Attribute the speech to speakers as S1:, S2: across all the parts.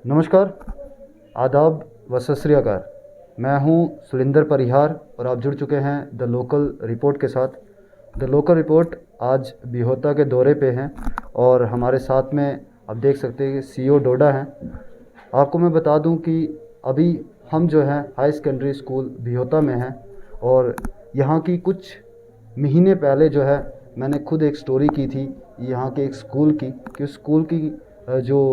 S1: नमस्कार, आदाब व सत श्री अकाल। मैं हूं सुरिंदर परिहार और आप जुड़ चुके हैं द लोकल रिपोर्ट के साथ। द लोकल रिपोर्ट आज बिहोता के दौरे पे हैं और हमारे साथ में आप देख सकते हैं कि सीईओ डोडा हैं। आपको मैं बता दूं कि अभी हम जो है हाई सेकेंडरी स्कूल बिहोता में हैं और यहाँ की कुछ महीने पहले जो है मैंने खुद एक स्टोरी की थी यहाँ के एक स्कूल की कि उस स्कूल की जो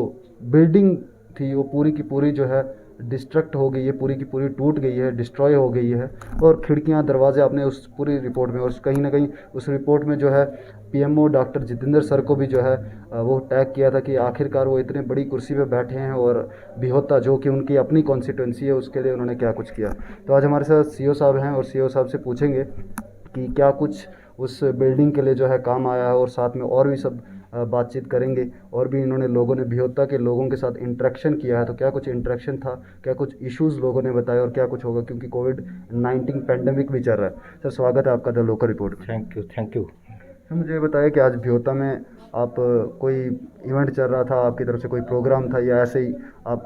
S1: बिल्डिंग थी वो पूरी की पूरी जो है डिस्ट्रक्ट हो गई है, पूरी की पूरी टूट गई है, डिस्ट्रॉय हो गई है। और खिड़कियां दरवाजे आपने उस पूरी रिपोर्ट में और कहीं ना कहीं उस रिपोर्ट में जो है पीएमओ डॉक्टर जितेंद्र सर को भी जो है वो टैग किया था कि आखिरकार वो इतने बड़ी कुर्सी पे बैठे हैं और बिहोता जो कि उनकी अपनी कॉन्स्टिट्यूंसी है उसके लिए उन्होंने क्या कुछ किया। तो आज हमारे साथ सीईओ साहब हैं और सीईओ साहब से पूछेंगे कि क्या कुछ उस बिल्डिंग के लिए जो है काम आया है और साथ में और भी सब बातचीत करेंगे। और भी इन्होंने लोगों ने बिहोता के लोगों के साथ इंटरेक्शन किया है तो क्या कुछ इंटरेक्शन था, क्या कुछ इश्यूज़ लोगों ने बताए और क्या कुछ होगा, क्योंकि कोविड-19 पेंडेमिक भी चल रहा है। सर स्वागत है आपका द लोकल रिपोर्ट में।
S2: Thank you.
S1: सर मुझे ये बताया कि आज बिहोता में आप कोई इवेंट चल रहा था, आपकी तरफ से कोई प्रोग्राम था या ऐसे ही आप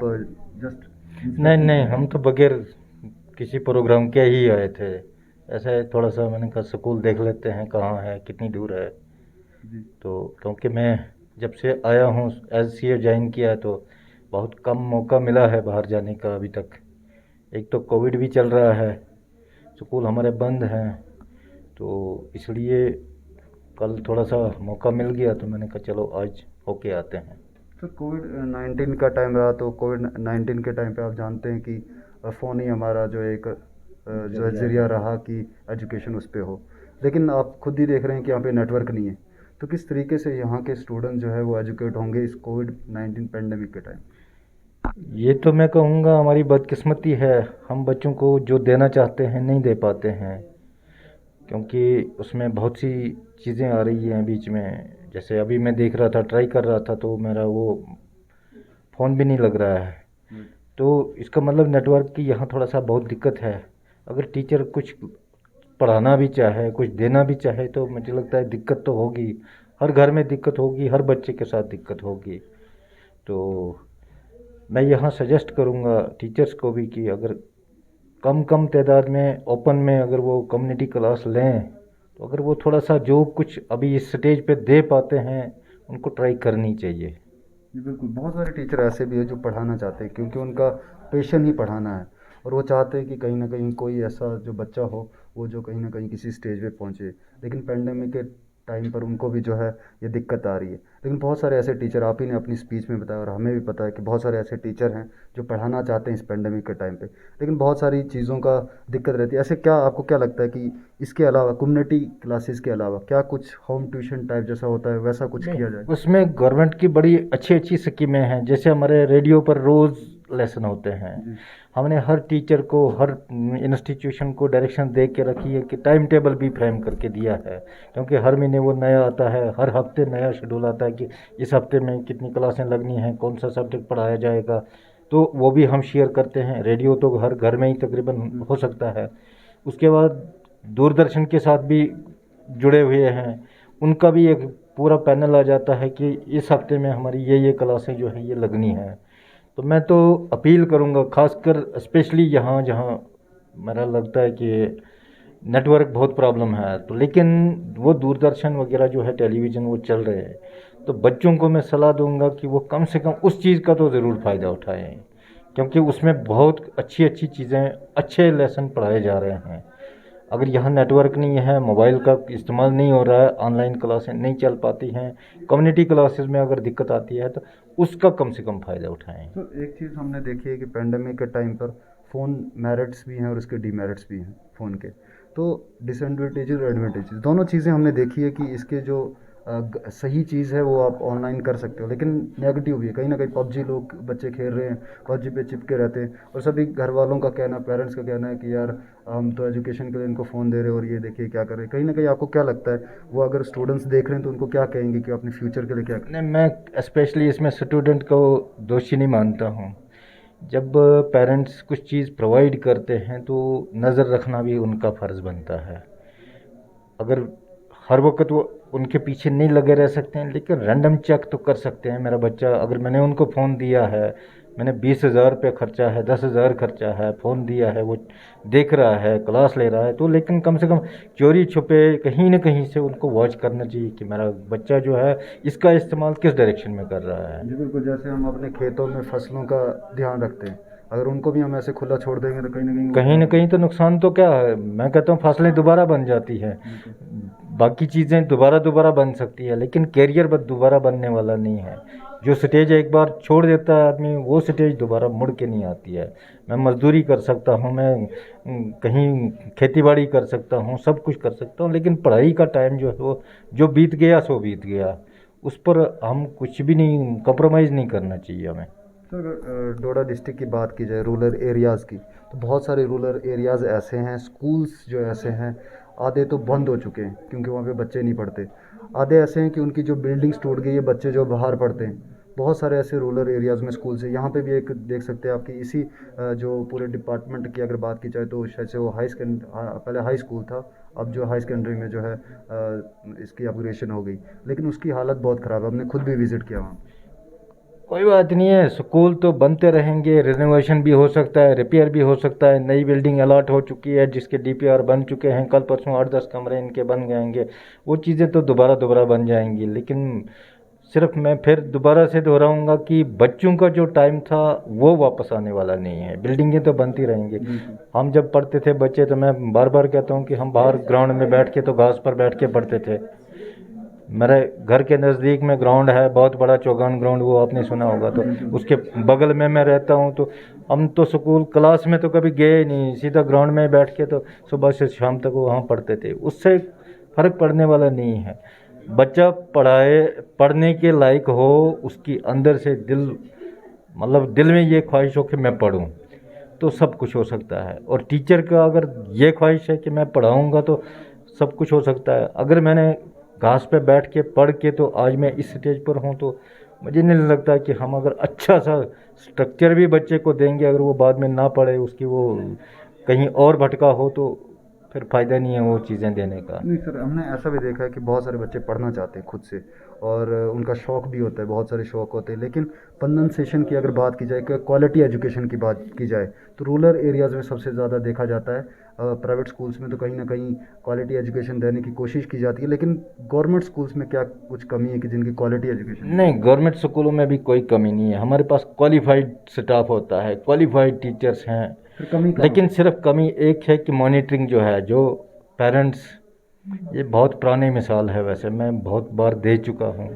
S1: जस्ट
S2: नहीं, हम तो बगैर किसी प्रोग्राम के ही आए थे। ऐसे थोड़ा सा मैंने कहा स्कूल देख लेते हैं कहाँ है, कितनी दूर है।
S1: जी
S2: तो क्योंकि मैं जब से आया हूँ एज सी ए ज्वाइन किया है तो बहुत कम मौका मिला है बाहर जाने का अभी तक। एक तो कोविड भी चल रहा है, स्कूल हमारे बंद हैं, तो इसलिए कल थोड़ा सा मौका मिल गया तो मैंने कहा चलो आज होके आते हैं।
S1: सर कोविड-19 का टाइम रहा तो कोविड-19 के टाइम पे आप जानते हैं कि फ़ोन ही हमारा जो एक जो है ज़रिया रहा कि एजुकेशन उस पे हो। लेकिन आप खुद ही देख रहे हैं कि यहाँ पे नेटवर्क नहीं है, तो किस तरीके से यहाँ के स्टूडेंट जो है वो एजुकेट होंगे इस कोविड-19 पेंडेमिक के टाइम।
S2: ये तो मैं कहूँगा हमारी बदकिस्मती है, हम बच्चों को जो देना चाहते हैं नहीं दे पाते हैं, क्योंकि उसमें बहुत सी चीज़ें आ रही हैं बीच में। जैसे अभी मैं देख रहा था, ट्राई कर रहा था, तो मेरा वो फ़ोन भी नहीं लग रहा है। तो इसका मतलब नेटवर्क की यहाँ थोड़ा सा बहुत दिक्कत है। अगर टीचर कुछ पढ़ाना भी चाहे, कुछ देना भी चाहे, तो मुझे लगता है दिक्कत तो होगी। हर घर में दिक्कत होगी, हर बच्चे के साथ दिक्कत होगी। तो मैं यहाँ सजेस्ट करूँगा टीचर्स को भी कि अगर कम कम तादाद में ओपन में अगर वो कम्युनिटी क्लास लें, तो अगर वो थोड़ा सा जो कुछ अभी इस स्टेज पे दे पाते हैं उनको ट्राई करनी चाहिए।
S1: जी बिल्कुल, बहुत सारे टीचर ऐसे भी हैं जो पढ़ाना चाहते हैं क्योंकि उनका पैशन ही पढ़ाना है और वो चाहते हैं कि कहीं ना कहीं कोई ऐसा जो बच्चा हो वो जो कहीं ना कहीं किसी स्टेज पे पहुंचे। लेकिन पेंडेमिक के टाइम पर उनको भी जो है ये दिक्कत आ रही है। लेकिन बहुत सारे ऐसे टीचर, आप ही ने अपनी स्पीच में बताया और हमें भी पता है कि बहुत सारे ऐसे टीचर हैं जो पढ़ाना चाहते हैं इस पेंडेमिक के टाइम पे, लेकिन बहुत सारी चीज़ों का दिक्कत रहती है। ऐसे क्या आपको क्या लगता है कि इसके अलावा कम्युनिटी क्लासेस के अलावा क्या कुछ होम ट्यूशन टाइप जैसा होता है वैसा कुछ
S2: नहीं,
S1: किया जाए।
S2: उसमें गवर्नमेंट की बड़ी अच्छी अच्छी स्कीमें हैं। जैसे हमारे रेडियो पर रोज़ लेसन होते हैं।
S1: जी
S2: हमने हर टीचर को, हर इंस्टीट्यूशन को डायरेक्शन दे के रखी है कि टाइम टेबल भी फ्रेम करके दिया है, क्योंकि हर महीने वो नया आता है, हर हफ्ते नया शेड्यूल आता है कि इस हफ्ते में कितनी क्लासें लगनी हैं, कौन सा सब्जेक्ट पढ़ाया जाएगा। तो वो भी हम शेयर करते हैं। रेडियो तो हर घर में ही तकरीबन हो सकता है। उसके बाद दूरदर्शन के साथ भी जुड़े हुए हैं, उनका भी एक पूरा पैनल आ जाता है कि इस हफ्ते में हमारी ये क्लासें जो है ये लगनी है। तो मैं तो अपील करूँगा, खासकर स्पेशली यहाँ जहाँ मेरा लगता है कि नेटवर्क बहुत प्रॉब्लम है, तो लेकिन वो दूरदर्शन वगैरह जो है टेलीविज़न वो चल रहे हैं, तो बच्चों को मैं सलाह दूंगा कि वो कम से कम उस चीज़ का तो ज़रूर फ़ायदा उठाएं, क्योंकि उसमें बहुत अच्छी अच्छी चीज़ें, अच्छे लेसन पढ़ाए जा रहे हैं। अगर यहाँ नेटवर्क नहीं है, मोबाइल का इस्तेमाल नहीं हो रहा है, ऑनलाइन क्लासें नहीं चल पाती हैं, कम्युनिटी क्लासेस में अगर दिक्कत आती है, तो उसका कम से कम फ़ायदा उठाएं।
S1: तो एक चीज़ हमने देखी है कि पेंडेमिक के टाइम पर फ़ोन मेरिट्स भी हैं और उसके डीमेरिट्स भी हैं फ़ोन के। तो डिसएडवांटेजेस और एडवांटेजेस दोनों चीज़ें हमने देखी है कि इसके जो सही चीज़ है वो आप ऑनलाइन कर सकते हो, लेकिन नेगेटिव भी है। कहीं ना कहीं पबजी लोग बच्चे खेल रहे हैं, पबजी पे चिपके रहते हैं और सभी घर वालों का कहना, पेरेंट्स का कहना है कि यार हम तो एजुकेशन के लिए इनको फ़ोन दे रहे हैं और ये देखिए क्या कर रहे हैं। कहीं ना कहीं आपको क्या लगता है वो अगर स्टूडेंट्स देख रहे हैं तो उनको क्या कहेंगे कि अपने फ्यूचर के लिए क्या करें।
S2: नहीं, मैं स्पेशली इसमें स्टूडेंट को दोषी नहीं मानता हूँ। जब पेरेंट्स कुछ चीज़ प्रोवाइड करते हैं तो नज़र रखना भी उनका फ़र्ज़ बनता है। अगर हर वक्त वो उनके पीछे नहीं लगे रह सकते हैं, लेकिन रैंडम चेक तो कर सकते हैं। मेरा बच्चा, अगर मैंने उनको फ़ोन दिया है मैंने 20,000 रुपये खर्चा है, 10,000 खर्चा है, फ़ोन दिया है, वो देख रहा है, क्लास ले रहा है, तो लेकिन कम से कम चोरी छुपे कहीं ना कहीं से उनको वॉच करना चाहिए कि मेरा बच्चा जो है इसका इस्तेमाल किस डायरेक्शन में कर रहा है।
S1: जी बिल्कुल, जैसे हम अपने खेतों में फसलों का ध्यान रखते हैं, अगर उनको भी हम ऐसे खुला छोड़ देंगे तो
S2: कहीं ना कहीं तो नुकसान तो क्या है, मैं कहता हूँ फसलें दोबारा बन जाती है, बाकी चीज़ें दोबारा दोबारा बन सकती है, लेकिन कैरियर बस दोबारा बनने वाला नहीं है। जो स्टेज एक बार छोड़ देता है आदमी, वो स्टेज दोबारा मुड़ के नहीं आती है। मैं मजदूरी कर सकता हूँ, मैं कहीं खेतीबाड़ी कर सकता हूँ, सब कुछ कर सकता हूँ, लेकिन पढ़ाई का टाइम जो है वो जो बीत गया सो बीत गया, उस पर हम कुछ भी नहीं कंप्रोमाइज़ नहीं करना चाहिए हमें।
S1: सर अगर डोडा डिस्ट्रिक्ट की बात की जाए रूरल एरियाज़ की, तो बहुत सारे रूरल एरियाज़ ऐसे हैं, स्कूल्स जो ऐसे हैं आधे तो बंद हो चुके हैं क्योंकि वहाँ पे बच्चे नहीं पढ़ते। आधे ऐसे हैं कि उनकी जो बिल्डिंग्स टूट गई है, बच्चे जो बाहर पढ़ते हैं। बहुत सारे ऐसे रूरल एरियाज़ में स्कूल्स हैं। यहाँ पे भी एक देख सकते हैं आपकी इसी जो पूरे डिपार्टमेंट की अगर बात की जाए तो शायद से वो पहले हाई स्कूल था, अब जो हाई सेकेंडरी में जो है इसकी अपग्रेडेशन हो गई, लेकिन उसकी हालत बहुत ख़राब है। हमने खुद भी विज़िट किया वहाँ।
S2: कोई बात नहीं है, स्कूल तो बनते रहेंगे, रिनोवेशन भी हो सकता है, रिपेयर भी हो सकता है, नई बिल्डिंग अलॉट हो चुकी है जिसके डीपीआर बन चुके हैं, कल परसों 8-10 कमरे इनके बन जाएंगे, वो चीज़ें तो दोबारा दोबारा बन जाएंगी। लेकिन सिर्फ मैं फिर दोबारा से दोहराऊंगा कि बच्चों का जो टाइम था वो वापस आने वाला नहीं है, बिल्डिंगें तो बनती रहेंगी। हम जब पढ़ते थे बच्चे, तो मैं बार बार कहता हूँ कि हम बाहर ग्राउंड में बैठ के, तो घास पर बैठ के पढ़ते थे। मेरे घर के नज़दीक में ग्राउंड है, बहुत बड़ा चौगान ग्राउंड, वो आपने सुना होगा, तो उसके बगल में मैं रहता हूँ। तो हम तो स्कूल क्लास में तो कभी गए नहीं, सीधा ग्राउंड में बैठ के तो सुबह से शाम तक वहाँ पढ़ते थे। उससे फ़र्क पड़ने वाला नहीं है। बच्चा पढ़ने के लायक हो, उसकी अंदर से दिल, मतलब दिल में ये ख्वाहिश हो कि मैं पढूं, तो सब कुछ हो सकता है। और टीचर का अगर ये ख्वाहिश है कि मैं पढ़ाऊंगा तो सब कुछ हो सकता है। अगर मैंने घास पे बैठ के पढ़ के तो आज मैं इस स्टेज पर हूँ, तो मुझे नहीं लगता कि हम अगर अच्छा सा स्ट्रक्चर भी बच्चे को देंगे, अगर वो बाद में ना पढ़े, उसकी वो कहीं और भटका हो, तो फिर फ़ायदा नहीं है वो चीज़ें देने का।
S1: नहीं सर, हमने ऐसा भी देखा है कि बहुत सारे बच्चे पढ़ना चाहते हैं खुद से, और उनका शौक़ भी होता है, बहुत सारे शौक़ होते हैं, लेकिन कंडेंसेशन की अगर बात की जाए, क्वालिटी एजुकेशन की बात की जाए, तो रूरल एरियाज़ में सबसे ज़्यादा देखा जाता है। प्राइवेट स्कूल्स में तो कहीं ना कहीं क्वालिटी एजुकेशन देने की कोशिश की जाती है, लेकिन गवर्नमेंट स्कूल्स में क्या कुछ कमी है कि जिनकी क्वालिटी एजुकेशन?
S2: नहीं, गवर्नमेंट स्कूलों में भी कोई कमी नहीं है, हमारे पास क्वालिफाइड स्टाफ होता है, क्वालिफाइड टीचर्स हैं।
S1: फिर कमी कहाँ?
S2: लेकिन सिर्फ कमी एक है कि मॉनिटरिंग जो है, जो पेरेंट्स, ये बहुत पुरानी मिसाल है, वैसे मैं बहुत बार दे चुका हूँ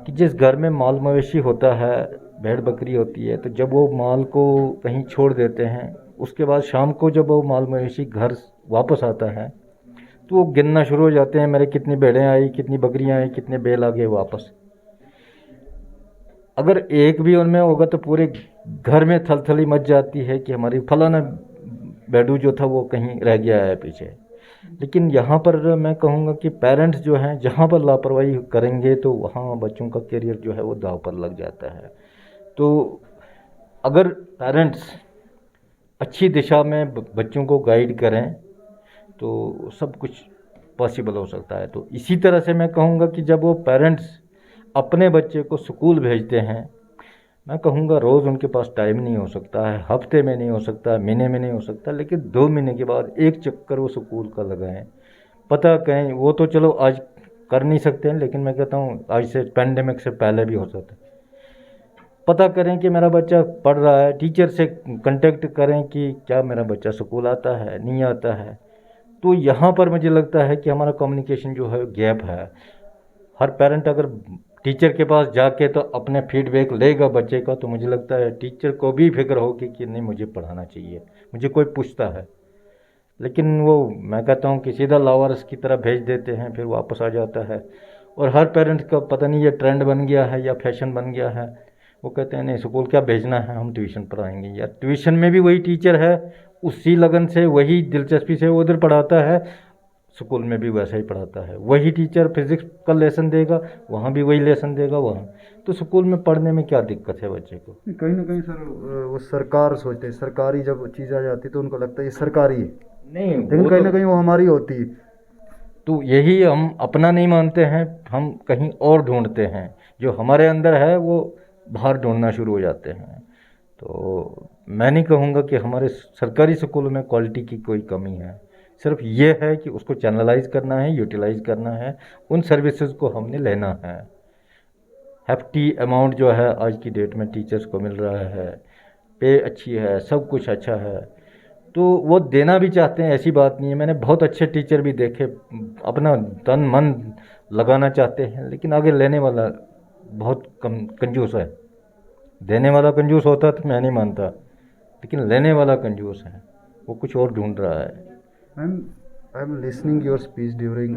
S2: कि जिस घर में माल मवेशी होता है, भेड़ बकरी होती है, तो जब वो माल को कहीं छोड़ देते हैं, उसके बाद शाम को जब वो माल मवेशी घर वापस आता है, तो वो गिनना शुरू हो जाते हैं, मेरे कितनी भेड़ें आई, कितनी बकरियां आई, कितने बैल आ गए वापस। अगर एक भी उनमें होगा तो पूरे घर में थलथली मच जाती है कि हमारी फलाना बैडू जो था वो कहीं रह गया है पीछे। लेकिन यहाँ पर मैं कहूँगा कि पेरेंट्स जो हैं, जहाँ पर लापरवाही करेंगे तो वहाँ बच्चों का करियर जो है वो दांव पर लग जाता है। तो अगर पेरेंट्स अच्छी दिशा में बच्चों को गाइड करें तो सब कुछ पॉसिबल हो सकता है। तो इसी तरह से मैं कहूँगा कि जब वो पेरेंट्स अपने बच्चे को स्कूल भेजते हैं, मैं कहूँगा रोज़ उनके पास टाइम नहीं हो सकता है, हफ्ते में नहीं हो सकता, महीने में नहीं हो सकता, लेकिन 2 महीने के बाद एक चक्कर वो स्कूल का लगाएं, पता करें। वो तो चलो आज कर नहीं सकते हैं, लेकिन मैं कहता हूँ आज से पैंडेमिक से पहले भी हो सकता है। पता करें कि मेरा बच्चा पढ़ रहा है, टीचर से कांटेक्ट करें कि क्या मेरा बच्चा स्कूल आता है, नहीं आता है। तो यहाँ पर मुझे लगता है कि हमारा कम्युनिकेशन जो है गैप है। हर पेरेंट अगर टीचर के पास जाके तो अपने फीडबैक लेगा बच्चे का, तो मुझे लगता है टीचर को भी फिक्र होगी कि नहीं मुझे पढ़ाना चाहिए, मुझे कोई पूछता है। लेकिन वो मैं कहता हूँ कि सीधा लावारिस की तरह भेज देते हैं, फिर वापस आ जाता है। और हर पेरेंट्स का पता नहीं ये ट्रेंड बन गया है या फैशन बन गया है, वो कहते हैं नहीं स्कूल क्या भेजना है, हम ट्यूशन पढ़ाएंगे। या ट्यूशन में भी वही टीचर है, उसी लगन से वही दिलचस्पी से वो उधर पढ़ाता है, स्कूल में भी वैसा ही पढ़ाता है। वही टीचर फिजिक्स का लेसन देगा, वहाँ भी वही लेसन देगा वहाँ। तो स्कूल में पढ़ने में क्या दिक्कत है बच्चे को?
S1: कहीं ना कहीं सर वो सरकार सोचते हैं, सरकारी जब चीज़ आ जाती है तो उनको लगता है ये सरकारी है,
S2: नहीं,
S1: लेकिन कहीं ना कहीं वो हमारी होती है।
S2: तो यही हम अपना नहीं मानते हैं, हम कहीं और ढूंढते हैं। जो हमारे अंदर है वो बाहर ढूंढना शुरू हो जाते हैं। तो मैं नहीं कहूँगा कि हमारे सरकारी स्कूलों में क्वालिटी की कोई कमी है, सिर्फ ये है कि उसको चैनलाइज करना है, यूटिलाइज करना है, उन सर्विसेज को हमने लेना है। हैफ्टी अमाउंट जो है आज की डेट में टीचर्स को मिल रहा है, पे अच्छी है, सब कुछ अच्छा है, तो वो देना भी चाहते हैं, ऐसी बात नहीं है। मैंने बहुत अच्छे टीचर भी देखे, अपना तन मन लगाना चाहते हैं, लेकिन आगे लेने वाला बहुत कम कंजूस है। देने वाला कंजूस होता तो मैं नहीं मानता, लेकिन लेने वाला कंजूस है, वो कुछ और ढूंढ रहा है।
S1: I am listening your speech during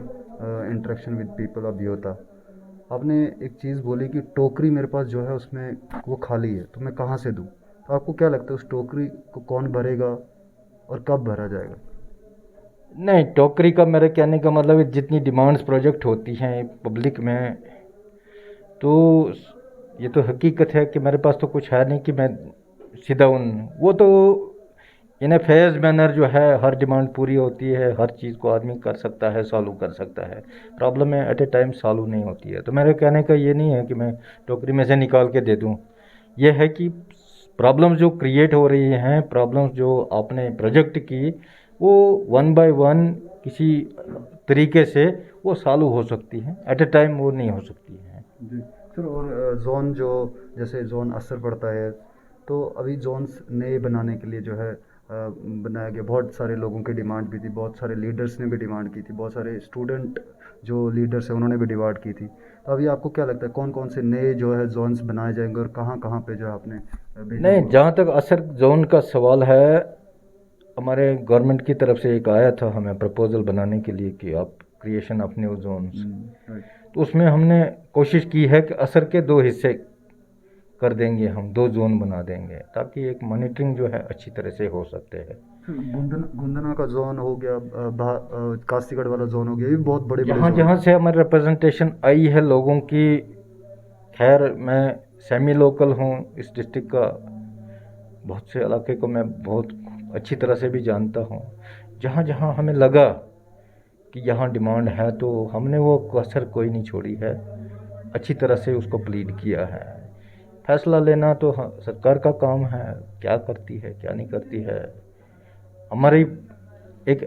S1: interaction with people of Bihta. आपने एक चीज़ बोली कि टोकरी मेरे पास जो है उसमें वो खाली है, तो मैं कहाँ से दूँ। तो आपको क्या लगता है उस टोकरी को कौन भरेगा और कब भरा जाएगा।
S2: नहीं, टोकरी का मेरे कहने का मतलब है जितनी डिमांड्स प्रोजेक्ट होती हैं पब्लिक में, तो ये तो हकीकत है कि मेरे पास तो कुछ है नहीं कि मैं सीधा उन वो तो इन ए फेज मैनर जो है हर डिमांड पूरी होती है, हर चीज़ को आदमी कर सकता है, सॉल्व कर सकता है। प्रॉब्लम है एट ए टाइम सॉल्व नहीं होती है। तो मेरे कहने का ये नहीं है कि मैं टोकरी में से निकाल के दे दूँ, ये है कि प्रॉब्लम्स जो क्रिएट हो रही हैं, प्रॉब्लम्स जो आपने प्रोजेक्ट की, वो वन बाय वन किसी तरीके से वो सॉल्व हो सकती हैं, एट ए टाइम वो नहीं हो सकती हैं।
S1: जी सर। और जोन जो जैसे जोन असर पड़ता है, तो अभी जोन्स नए बनाने के लिए जो है बनाया गया। बहुत सारे लोगों की डिमांड भी थी, बहुत सारे लीडर्स ने भी डिमांड की थी, बहुत सारे स्टूडेंट जो लीडर्स हैं उन्होंने भी डिमांड की थी। तो अभी आपको क्या लगता है कौन कौन से नए जो है जोन्स बनाए जाएंगे और कहाँ कहाँ पे जो है आपने भेजा
S2: नहीं,
S1: हुआ।
S2: जहाँ तक असर जोन का सवाल है, हमारे गवर्नमेंट की तरफ से एक आया था हमें प्रपोजल बनाने के लिए कि आप creation of new zones,
S1: right.
S2: तो उसमें हमने कोशिश की है कि असर के दो हिस्से कर देंगे, हम दो जोन बना देंगे ताकि एक मॉनिटरिंग जो है अच्छी तरह से हो सकते हैं।
S1: गुंदना का जोन हो गया, कासीगढ़ वाला जोन हो गया, ये भी बहुत बड़े बड़े
S2: जहाँ
S1: जोन
S2: जहाँ
S1: हैं।
S2: से हमारी रिप्रेजेंटेशन आई है लोगों की, खैर मैं सेमी लोकल हूँ इस डिस्ट्रिक्ट का, बहुत से इलाके को मैं बहुत अच्छी तरह से भी जानता हूँ। जहाँ जहाँ हमें लगा कि यहाँ डिमांड है तो हमने वो कसर कोई नहीं छोड़ी है, अच्छी तरह से उसको प्लीड किया है। फैसला लेना तो सरकार का काम है, क्या करती है क्या नहीं करती है। हमारी एक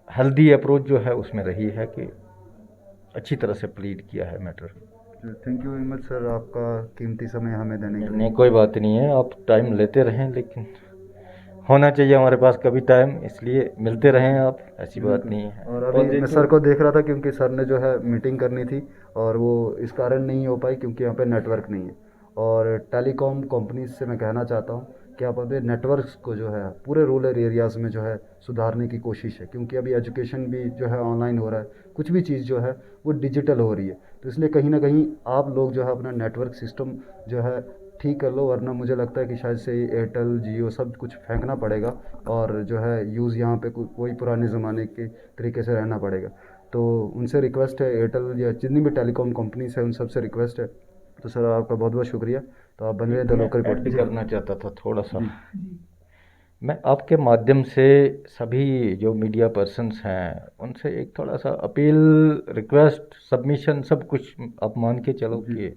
S2: हेल्दी अप्रोच जो है उसमें रही है कि अच्छी तरह से प्लीड किया है matter.
S1: Thank you very much sir, आपका कीमती समय हमें देने के लिए।
S2: नहीं, कोई बात नहीं है, आप टाइम लेते रहें, लेकिन होना चाहिए हमारे पास कभी टाइम, इसलिए मिलते रहें आप, ऐसी बात नहीं है।
S1: और अभी मैं सर को देख रहा था क्योंकि सर ने जो है मीटिंग करनी थी और वो इस कारण नहीं हो पाई क्योंकि यहाँ पे नेटवर्क नहीं है। और टेलीकॉम कंपनीज से मैं कहना चाहता हूँ कि आप अपने नेटवर्क्स को जो है पूरे रूरल एरियाज़ में जो है सुधारने की कोशिश है, क्योंकि अभी एजुकेशन भी जो है ऑनलाइन हो रहा है, कुछ भी चीज़ जो है वो डिजिटल हो रही है। तो इसलिए कहीं ना कहीं आप लोग जो है अपना नेटवर्क सिस्टम जो है ठीक कर लो, वरना मुझे लगता है कि शायद से एयरटेल जियो सब कुछ फेंकना पड़ेगा और जो है यूज़ यहाँ पे वही पुराने ज़माने के तरीके से रहना पड़ेगा। तो उनसे रिक्वेस्ट है, एयरटेल या जितनी भी टेलीकॉम कंपनीज है उन सब से रिक्वेस्ट है। तो सर आपका बहुत बहुत शुक्रिया। तो आप बन रहे द लोकल
S2: मैं
S1: रिपोर्ट।
S2: ऐड करना चाहता था थोड़ा सा।
S1: जी।
S2: मैं आपके माध्यम से सभी जो मीडिया पर्सन्स हैं उनसे एक थोड़ा सा अपील, रिक्वेस्ट, सबमिशन सब कुछ आप मान के चलो कि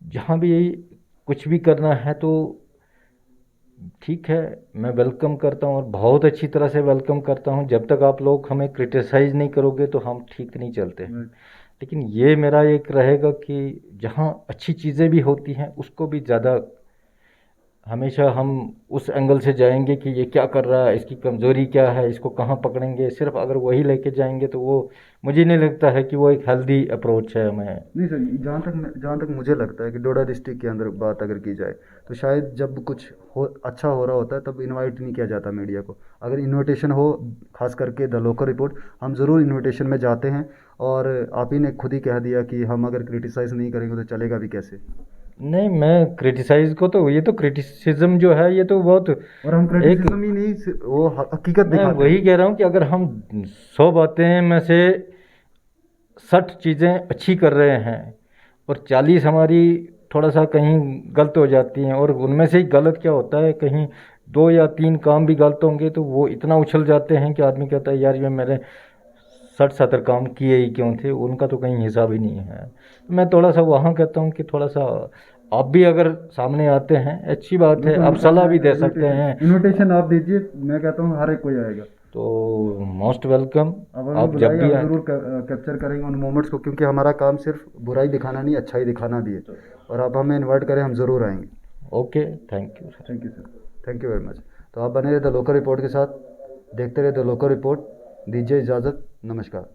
S2: जहाँ भी कुछ भी करना है तो ठीक है, मैं वेलकम करता हूँ और बहुत अच्छी तरह से वेलकम करता हूँ। जब तक आप लोग हमें क्रिटिसाइज़ नहीं करोगे तो हम ठीक नहीं चलते। लेकिन ये मेरा एक रहेगा कि जहाँ अच्छी चीज़ें भी होती हैं उसको भी ज़्यादा, हमेशा हम उस एंगल से जाएंगे कि ये क्या कर रहा है, इसकी कमज़ोरी क्या है, इसको कहाँ पकड़ेंगे, सिर्फ अगर वही लेके जाएंगे तो वो मुझे नहीं लगता है कि वो एक हेल्दी अप्रोच है हमें।
S1: नहीं सर, जहाँ तक मुझे लगता है कि डोडा डिस्ट्रिक्ट के अंदर बात अगर की जाए तो शायद जब कुछ अच्छा हो रहा होता है तब इनवाइट नहीं किया जाता मीडिया को। अगर इनविटेशन हो, खास करके द लोकल रिपोर्ट, हम ज़रूर इनविटेशन में जाते हैं। और आप ही ने खुद ही कह दिया कि हम अगर क्रिटिसाइज़ नहीं करेंगे तो चलेगा भी कैसे।
S2: नहीं, मैं क्रिटिसाइज़ को तो, ये तो क्रिटिसिज्म जो है ये तो बहुत
S1: और हम
S2: एक,
S1: क्रिटिसिज्म ही नहीं, वो हकीकत
S2: मैं
S1: दिखाते
S2: वही
S1: हैं।
S2: कह रहा हूँ कि अगर हम 100 बातें में से 60 चीज़ें अच्छी कर रहे हैं और 40 हमारी थोड़ा सा कहीं गलत हो जाती हैं, और उनमें से ही गलत क्या होता है, कहीं 2 या 3 काम भी गलत होंगे तो वो इतना उछल जाते हैं कि आदमी कहता है यार ये मेरे 60-70 काम किए ही क्यों थे, उनका तो कहीं हिसाब ही नहीं है। मैं थोड़ा सा वहाँ कहता हूँ कि थोड़ा सा आप भी अगर सामने आते हैं अच्छी बात है, आप सलाह भी दे सकते हैं।
S1: इनविटेशन आप दीजिए, मैं कहता हूँ हर एक कोई आएगा।
S2: तो मोस्ट वेलकम,
S1: अब हमें
S2: आप जब
S1: बुलाइए,
S2: भी
S1: हम
S2: आए।
S1: ज़रूर कैप्चर करेंगे उन मोमेंट्स को, क्योंकि हमारा काम सिर्फ बुराई दिखाना नहीं, अच्छाई दिखाना भी है। और आप हमें इनवाइट करें, हम ज़रूर आएंगे।
S2: Okay, thank you.
S1: Thank you sir, thank you very much. तो आप बने रहे द लोकल रिपोर्ट के साथ, देखते रहे द लोकल रिपोर्ट। दीजिए इजाज़त, नमस्कार।